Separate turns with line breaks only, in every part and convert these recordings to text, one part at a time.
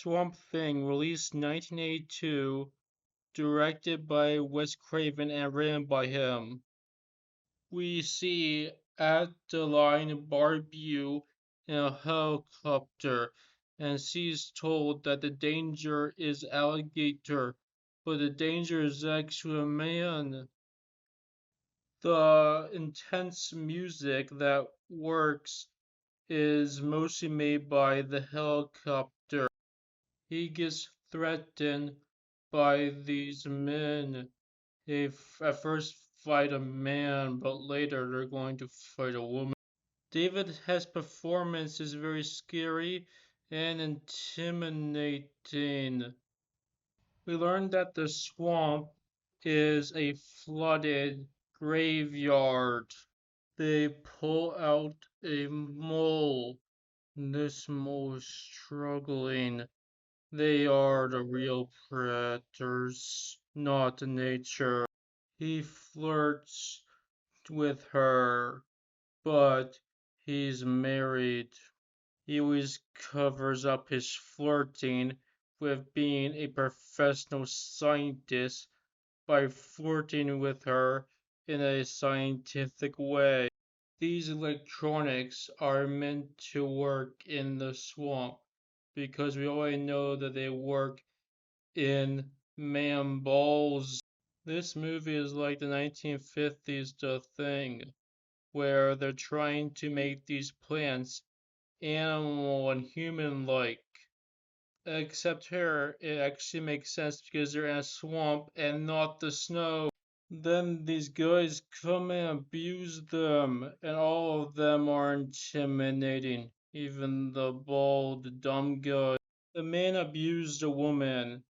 Swamp Thing, released 1982, directed by Wes Craven and written by him. We see at the line Barbeau in a helicopter, and she's told that the danger is alligator, but the danger is actually a man. The intense music that works is mostly made by the helicopter. He gets threatened by these men. At first fight a man, but later they're going to fight a woman. David Hess' performance is very scary and intimidating. We learned that the swamp is a flooded graveyard. They pull out a mole. This mole is struggling. They are the real predators, not nature. He flirts with her, but he's married. He always covers up his flirting with being a professional scientist by flirting with her in a scientific way. These electronics are meant to work in the swamp because we already know that they work in man balls. This movie is like the 1950s The Thing, where they're trying to make these plants animal and human like. Except here, it actually makes sense because they're in a swamp and not the snow. Then these guys come and abuse them, and all of them are intimidating. Even the bald, dumb guy. The man abused a woman,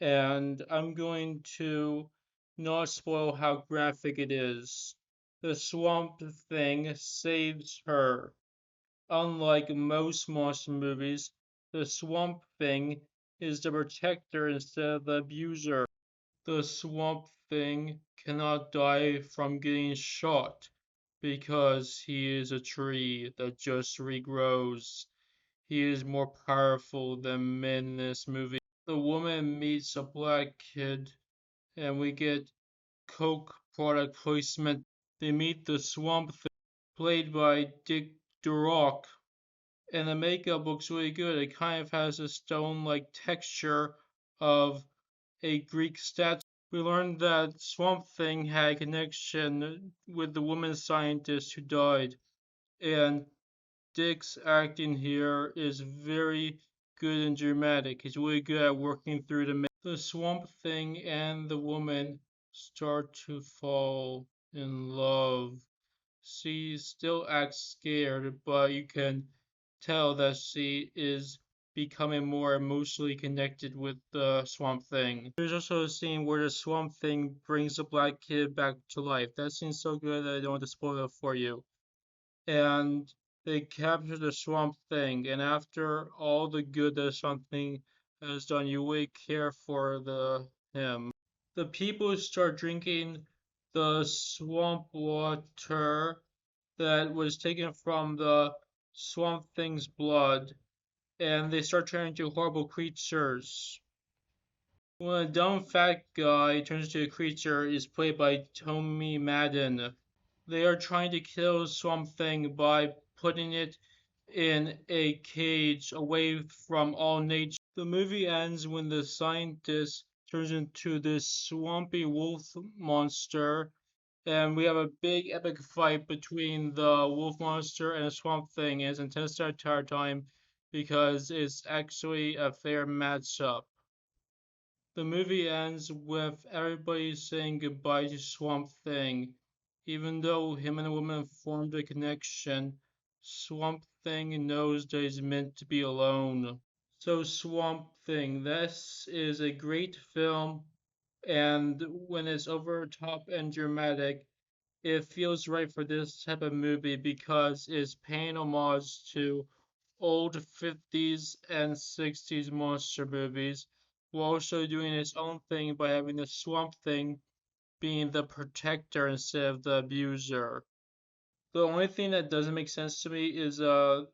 and I'm going to not spoil how graphic it is. The swamp thing saves her. Unlike most monster movies, the swamp thing is the protector instead of the abuser. The swamp thing cannot die from getting shot because he is a tree that just regrows. He is more powerful than men in this movie. The woman meets a black kid, and we get Coke product placement. They meet the swamp thing, played by Dick Durock, and the makeup looks really good. It kind of has a stone-like texture of a Greek statue. We learned that Swamp Thing had a connection with the woman scientist who died, and Dick's acting here is very good and dramatic. He's really good at working through the Swamp Thing and the woman start to fall in love. She still acts scared, but you can tell that she is becoming more emotionally connected with the Swamp Thing. There's also a scene where the Swamp Thing brings the black kid back to life. That scene's so good that I don't want to spoil it for you. And they capture the Swamp Thing, and after all the good that Swamp Thing has done, you really care for him. The people start drinking the swamp water that was taken from the Swamp Thing's blood, and they start turning into horrible creatures. When a dumb fat guy turns into a creature is played by Tommy Madden. They are trying to kill Swamp Thing by putting it in a cage away from all nature. The movie ends when the scientist turns into this swampy wolf monster, and we have a big epic fight between the wolf monster and the Swamp Thing. And it's intense the entire time because it's actually a fair matchup. The movie ends with everybody saying goodbye to Swamp Thing. Even though him and the woman formed a connection, Swamp Thing knows that he's meant to be alone. So, Swamp Thing, this is a great film, and when it's over top and dramatic, it feels right for this type of movie because it's paying homage to old 50s and 60s monster movies while also doing its own thing by having the Swamp Thing being the protector instead of the abuser. The only thing that doesn't make sense to me is the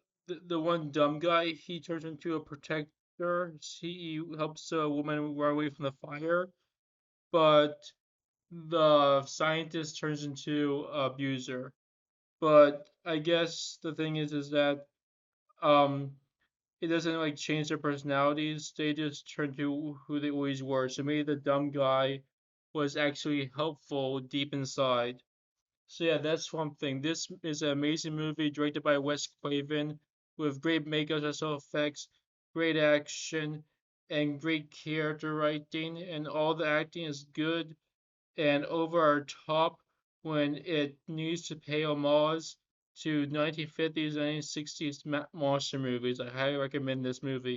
one dumb guy he turns into a protector character. He helps a woman run away from the fire, but the scientist turns into an abuser. But I guess the thing is that um it doesn't like change their personalities. They just turn to who they always were. So maybe the dumb guy was actually helpful deep inside. So yeah, that's one thing. This is an amazing movie directed by Wes Craven with great makeup, special effects, great action, and great character writing, and all the acting is good and over our top when it needs to pay homage to 1950s, 1960s monster movies. I highly recommend this movie.